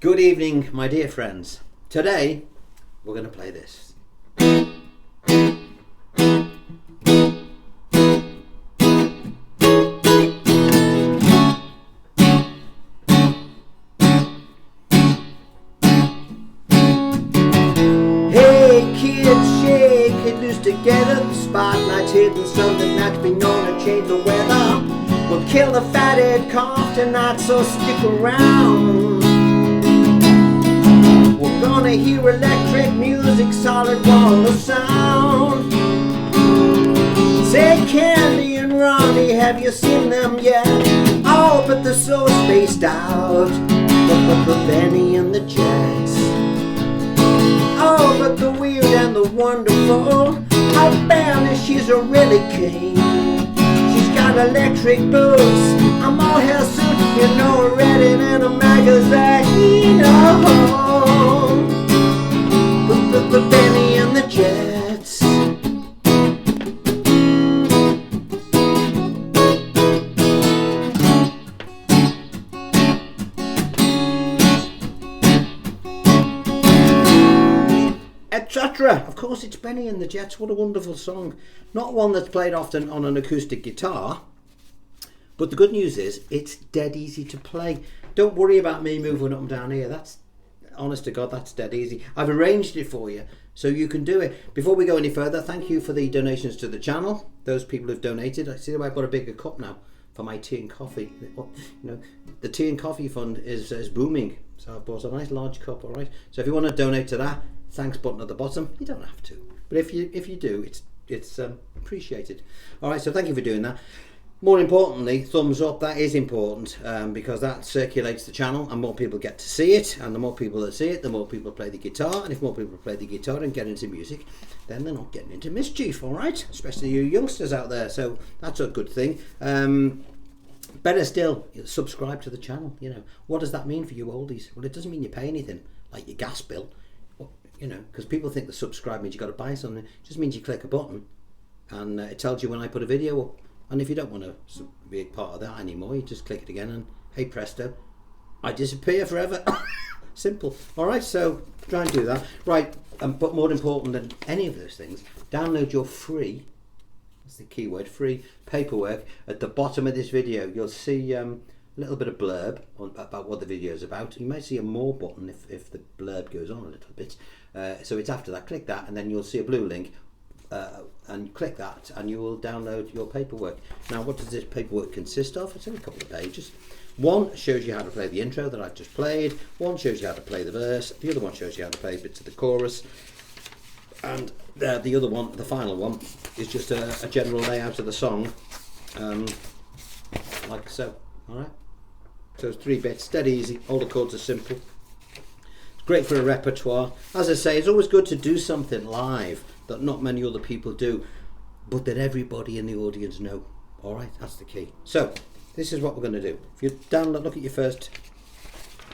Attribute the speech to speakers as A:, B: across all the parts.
A: Good evening, my dear friends. Today, we're going to play this. Hey kids, shake it loose together. The spotlight's hitting something that's been known to change the weather. We'll kill the fatted calf tonight, so stick around. We're gonna hear electric music, solid wall of sound. Say, Candy and Ronnie, have you seen them yet? Oh, but they're so spaced out. But Bennie and the Jets. Oh, but the weird and the wonderful. How Bennie, she's a really king. She's got electric boots, a mohair suit, you know, a Reddit and a magazine. Oh, the Bennie and the Jets. Etc. Of course, it's Bennie and the Jets. What a wonderful song. Not one that's played often on an acoustic guitar, but the good news is it's dead easy to play. Don't worry about me moving up and down here. That's, honest to God, that's dead easy. I've arranged it for you so you can do it. Before we go any further, thank you for the donations to the channel. Those people who've donated. I see that I've got a bigger cup now for my tea and coffee. You know, the tea and coffee fund is booming, so I've bought a nice large cup. All right. So if you want to donate to that, thanks button at the bottom. You don't have to, but if you do, it's appreciated. All right. So thank you for doing that. More importantly, thumbs up, that is important, because that circulates the channel and more people get to see it, and the more people that see it, the more people play the guitar, and if more people play the guitar and get into music, then they're not getting into mischief, all right? Especially you youngsters out there, so that's a good thing. Better still, subscribe to the channel, you know. What does that mean for you oldies? Well, it doesn't mean you pay anything, like your gas bill, you know, because people think that subscribe means you've got to buy something. It just means you click a button, and it tells you when I put a video up. And if you don't want to be a part of that anymore, you just click it again and hey presto, I disappear forever. Simple. Alright, so try and do that. Right, but more important than any of those things, download your free, that's the key word, free paperwork. At the bottom of this video, you'll see a little bit of blurb about what the video is about. You might see a more button if the blurb goes on a little bit. So it's after that, click that, and then you'll see a blue link. And click that and you will download your paperwork. Now, what does this paperwork consist of? It's only a couple of pages. One shows you how to play the intro that I've just played. One shows you how to play the verse. The other one shows you how to play bits of the chorus. And the other one, the final one, is just a general layout of the song, like so. All right. So it's 3 bits, dead easy. All the chords are simple. It's great for a repertoire. As I say, it's always good to do something live that not many other people do, but that everybody in the audience know. All right, that's the key. So this is what we're going to do. If you look at your first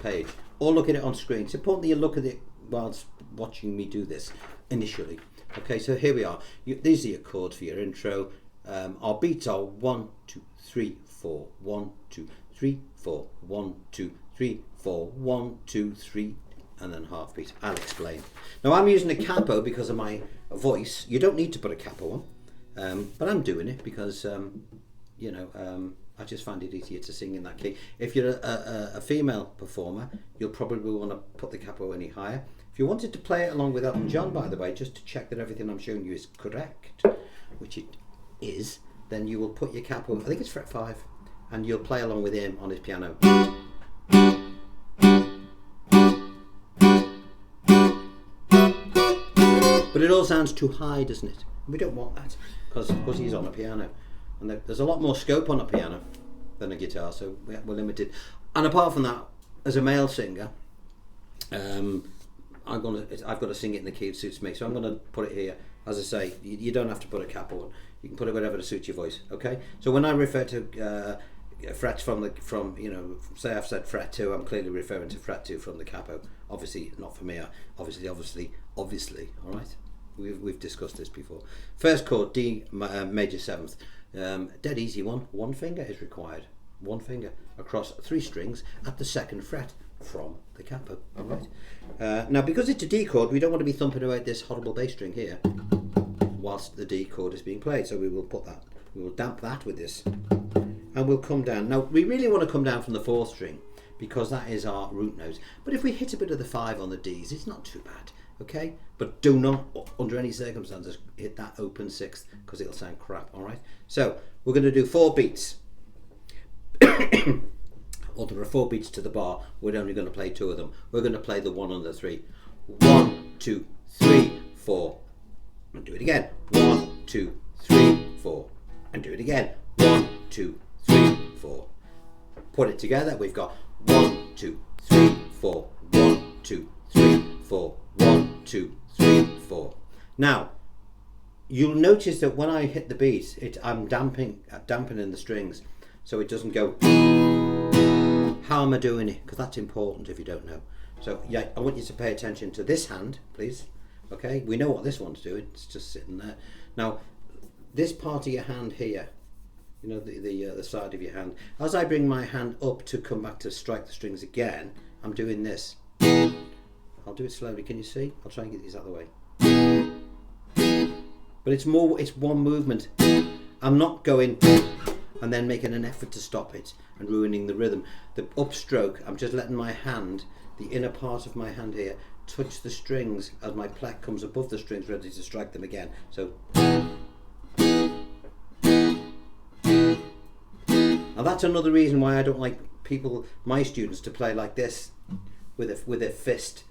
A: page, or look at it on screen. It's important that you look at it whilst watching me do this initially. Okay, so here we are. These are your chords for your intro. Our beats are 1, 2, 3, 4, 1, 2, 3, 4, 1, 2, 3, 4, 1, 2, 3, and then half beat. I'll explain. Now I'm using a capo because of my voice. You don't need to put a capo on, but I'm doing it because you know, I just find it easier to sing in that key. If you're a female performer, you'll probably want to put the capo any higher. If you wanted to play it along with Elton John, by the way, just to check that everything I'm showing you is correct, which it is, then you will put your capo, I think it's fret 5, and you'll play along with him on his piano. But it all sounds too high, doesn't it? We don't want that, because he's on a piano, and there's a lot more scope on a piano than a guitar, so we're limited. And apart from that, as a male singer, I've got to sing it in the key that suits me, so I'm going to put it here. As I say, you don't have to put a capo on. You can put it whatever to suit your voice. Okay. So when I refer to frets from you know, say I've said fret 2, I'm clearly referring to fret 2 from the capo. Obviously not for me. Obviously. All right. We've discussed this before. First chord, D major 7th. Dead easy one. One finger is required. One finger across 3 strings at the 2nd fret. from the capo. All right. Now, because it's a D chord, we don't want to be thumping away this horrible bass string here whilst the D chord is being played. So we will damp that with this, and we'll come down. Now, we really want to come down from the 4th string because that is our root note. But if we hit a bit of the 5 on the Ds, it's not too bad. Okay, but do not, under any circumstances, hit that open 6th because it'll sound crap. All right. So we're going to do 4 beats. Or there are 4 beats to the bar. We're only going to play 2 of them. We're going to play the 1 and the 3. 1, 2, 3, 4. And do it again. 1, 2, 3, 4. And do it again. 1, 2, 3, 4. Put it together. We've got 1, 2, 3, 4. 1, 2, 3, 4. 1, 2, 3, 4. Now, you'll notice that when I hit the beat, I'm dampening the strings, so it doesn't go. How am I doing it? Because that's important if you don't know. So yeah, I want you to pay attention to this hand, please. Okay, we know what this one's doing. It's just sitting there. Now, this part of your hand here, you know, the side of your hand. As I bring my hand up to come back to strike the strings again, I'm doing this. I'll do it slowly. Can you see? I'll try and get these out of the way. But it's one movement. I'm not going and then making an effort to stop it and ruining the rhythm. The upstroke, I'm just letting my hand, the inner part of my hand here, touch the strings as my pleck comes above the strings, ready to strike them again. So, now that's another reason why I don't like my students, to play like this with a fist.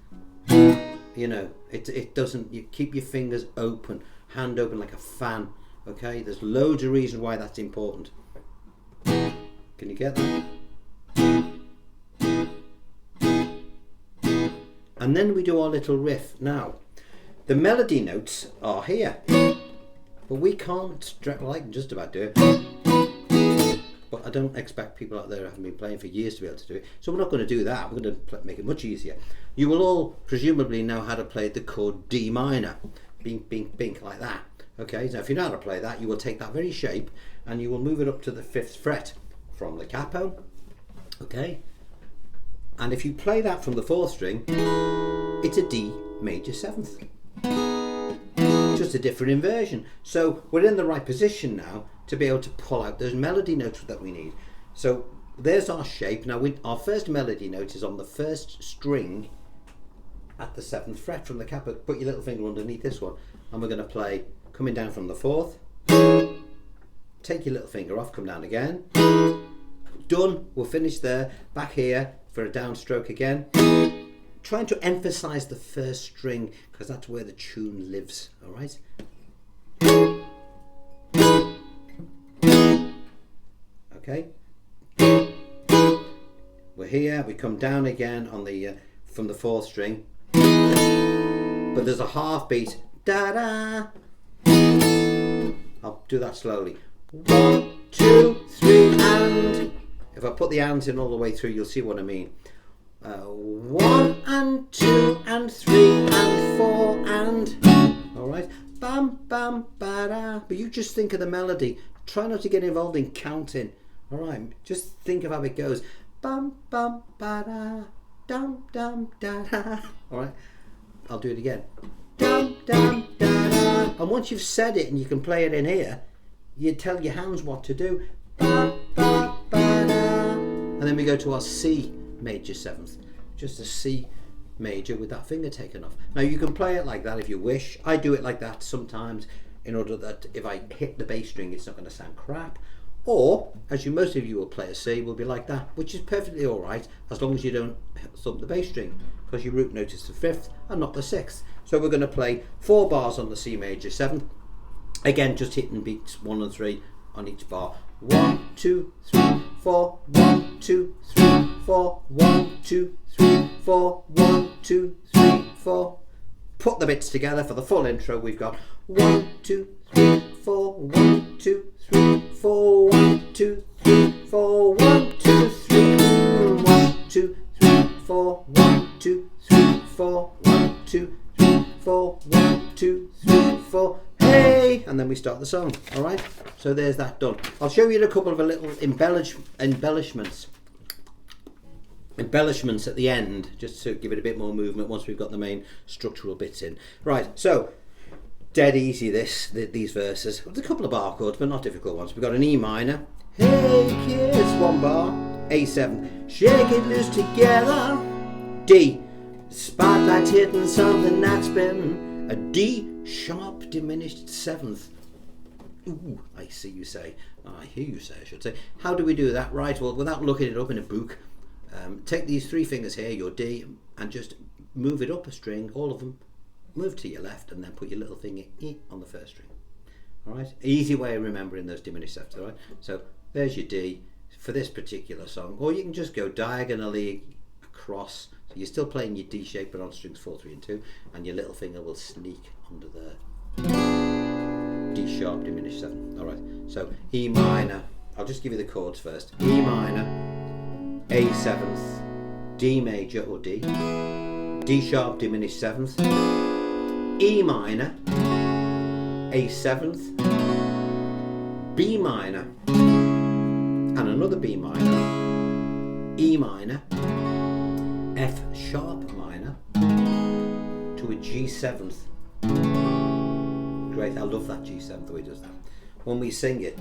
A: You know, it doesn't. You keep your fingers open, hand open like a fan. Okay, there's loads of reasons why that's important. Can you get that? And then we do our little riff. Now, the melody notes are here, but we can't, well, I can just about do it, but I don't expect people out there who haven't been playing for years to be able to do it, so we're not going to do that. We're going to make it much easier. You will all presumably know how to play the chord D minor, bink, bink, bink, like that. Okay, so if you know how to play that, you will take that very shape and you will move it up to the 5th fret from the capo. Okay, and if you play that from the 4th string, it's a D major 7th, just a different inversion. So we're in the right position now to be able to pull out those melody notes that we need. So there's our shape. Now our first melody note is on the 1st string at the 7th fret from the capo. Put your little finger underneath this one, and we're going to play coming down from the 4th. Take your little finger off, come down again. Done, we're finished there. Back here for a downstroke again. Trying to emphasize the 1st string because that's where the tune lives. All right. Okay. We're here. We come down again on the from the 4th string, but there's a half beat. Da da. I'll do that slowly. 1, 2, 3, and. If I put the ands in all the way through, you'll see what I mean. 1 and 2 and 3 and 4 and. All right. Bam, bam, ba-da. But you just think of the melody. Try not to get involved in counting. All right. Just think of how it goes. Bam, bam, ba-da. Dum, dum, da-da. All right. I'll do it again. Dum, dum, da-da. And once you've said it and you can play it in here, you tell your hands what to do. Ba, ba, ba-da. And then we go to our C major 7th. Just a C major with that finger taken off. Now you can play it like that if you wish. I do it like that sometimes in order that if I hit the bass string it's not going to sound crap. Or, as most of you will play a C, will be like that, which is perfectly alright as long as you don't thump the bass string, because your root note is the 5th and not the 6th. So we're going to play 4 bars on the C major 7th. Again, just hitting beats 1 and 3 on each bar. 1, 2, 3, 4, 1, 2, 3, 4, 1, 2, 3, 4, 1, 2, 3, 4. Put the bits together for the full intro. We've got 1, 2, 3, 4, 1, 2, 3, 4, 1, 2, 3, 4, 1, 2, 3, 1, 2, 3, 4, 1, 2, 3, 4, 1, 2, 3, 4, 1, 2, 3, 4. Hey! And then we start the song. All right. So there's that done. I'll show you a couple of little embellishments. embellishments at the end, just to give it a bit more movement once we've got the main structural bits in. Right, so dead easy these verses. There's a couple of bar chords, but not difficult ones. We've got an E minor. Hey kids, 1 bar. A7. Shake it loose together. D. Spotlight's hitting something that's been a D sharp diminished 7th. Ooh, I see you say. I hear you say, I should say. How do we do that? Right, well, without looking it up in a book, take these 3 fingers here, your D, and just move it up a string, all of them. Move to your left, and then put your little finger on the first string. All right, easy way of remembering those diminished 7ths. All right, so there's your D for this particular song, or you can just go diagonally across. So you're still playing your D shape, but on strings 4, 3, and 2, and your little finger will sneak under the D sharp diminished 7. All right, so E minor. I'll just give you the chords first. E minor, A 7th, D major or D, D sharp diminished 7th, E minor, A 7th, B minor, and another B minor, E minor, F sharp minor, to a G 7th. Great, I love that G7 the way it does that. When we sing it,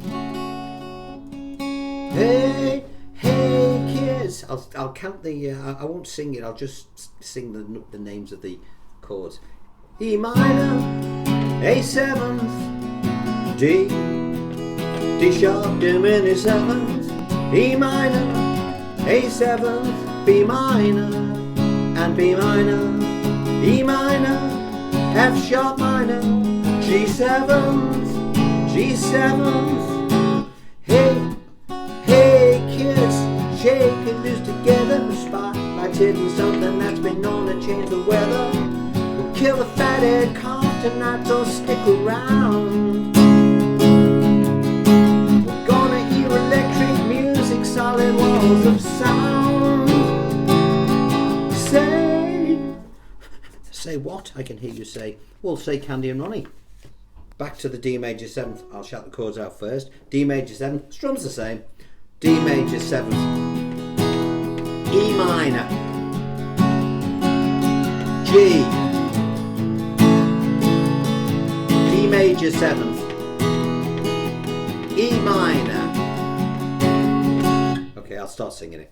A: hey, hey kids, I'll count the, I won't sing it, I'll just sing the names of the chords. E minor, A 7th, D, D sharp diminished 7th, E minor, A 7th, B minor, and B minor, E minor, F sharp minor, G 7th, G 7th. Hey, hey kids, shake it loose together. Spotlight's hitting something that's been known to change the weather. We'll kill the fathead cough tonight, don't stick around. We're gonna hear electric music, solid walls of sound. Say what? I can hear you say. Well, say Candy and Ronnie. Back to the D major 7th. I'll shout the chords out first. D major 7th. Strums the same. D major 7th. E minor. G. D major 7th. E minor. Okay, I'll start singing it.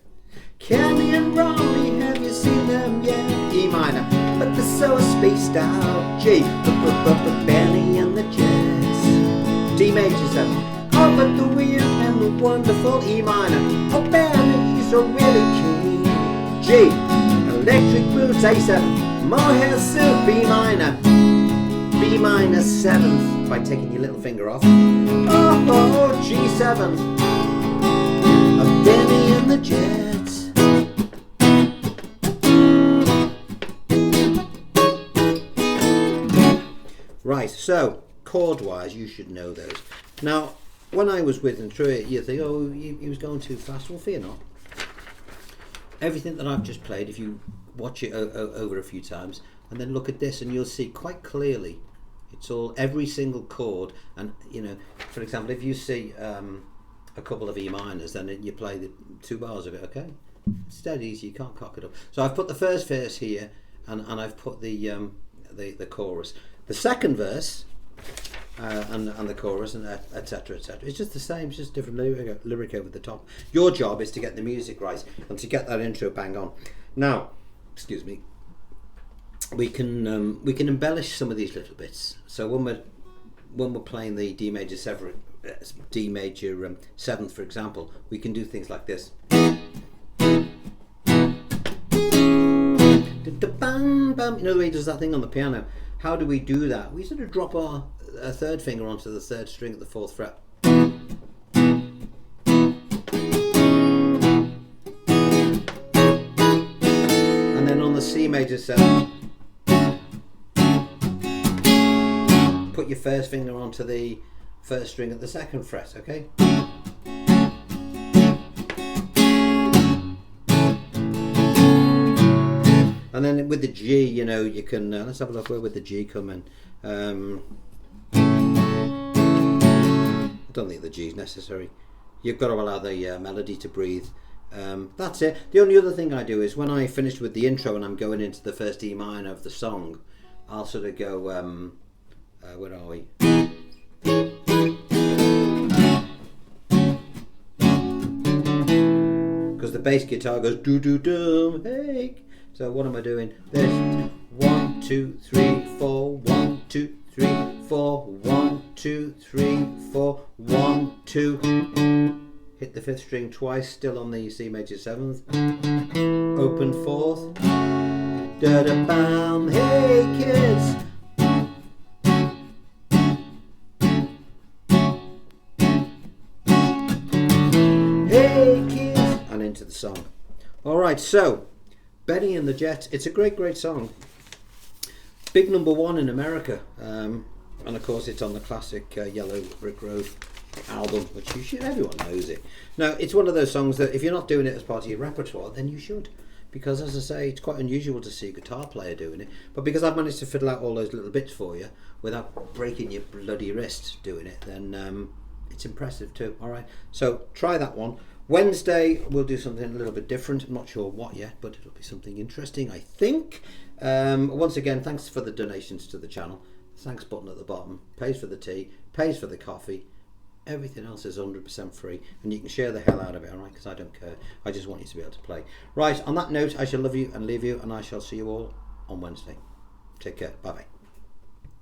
A: Candy and Ronnie, have you seen them yet? E minor, but they're so spaced out. G, Bennie and the Jets. D major 7. Oh, but the weird and the wonderful E minor. Oh, Bennie, he's so really keen. G, electric boots A7. Mohair suit B minor. B minor 7th by taking your little finger off. Oh, G 7th. A Bennie and the Jets. Right, so chord-wise, you should know those. Now, when I was whizzing through it, you think, oh, he was going too fast. Well, fear not. Everything that I've just played, if you watch it over a few times, and then look at this, and you'll see quite clearly, it's all every single chord. And you know, for example, if you see a couple of E minors, then you play the 2 bars of it. Okay, it's dead easy. You can't cock it up. So I've put the first verse here, and I've put the chorus. The second verse and the chorus and etc. etc. It's just the same, it's just different lyric over the top. Your job is to get the music right and to get that intro bang on. Now, excuse me, we can embellish some of these little bits. So when we're playing the D major 7th, for example, we can do things like this. You know the way he does that thing on the piano? How do we do that? We sort of drop our third finger onto the 3rd string at the 4th fret. And then on the C major 7, put your first finger onto the 1st string at the 2nd fret, okay? And then with the G, you know, you can, let's have a look, where would the G come in? I don't think the G is necessary. You've got to allow the melody to breathe. That's it. The only other thing I do is when I finish with the intro and I'm going into the first E minor of the song, I'll sort of go, where are we? Because the bass guitar goes do do dum, hey. So what am I doing? This 1 2 3 4 1 2 3 4 1 2 3 4 1 2. Hit the 5th string twice, still on the C major 7th. Open 4th. Da da bam, hey kids. Hey kids, and into the song. All right, so Bennie and the Jets. It's a great song. Big #1 in America, and of course it's on the classic Yellow Brick Road album, which everyone knows it. Now, it's one of those songs that if you're not doing it as part of your repertoire, then you should, because as I say, it's quite unusual to see a guitar player doing it. But because I've managed to fiddle out all those little bits for you without breaking your bloody wrist doing it, then it's impressive too. All right, so try that one. Wednesday we'll do something a little bit different. I'm not sure what yet, but it'll be something interesting, I think. Once again, thanks for the donations to the channel. Thanks button at the bottom. Pays for the tea, pays for the coffee. Everything else is 100% free, and you can share the hell out of it, alright? Because I don't care. I just want you to be able to play. Right, on that note, I shall love you and leave you, and I shall see you all on Wednesday. Take care. Bye-bye.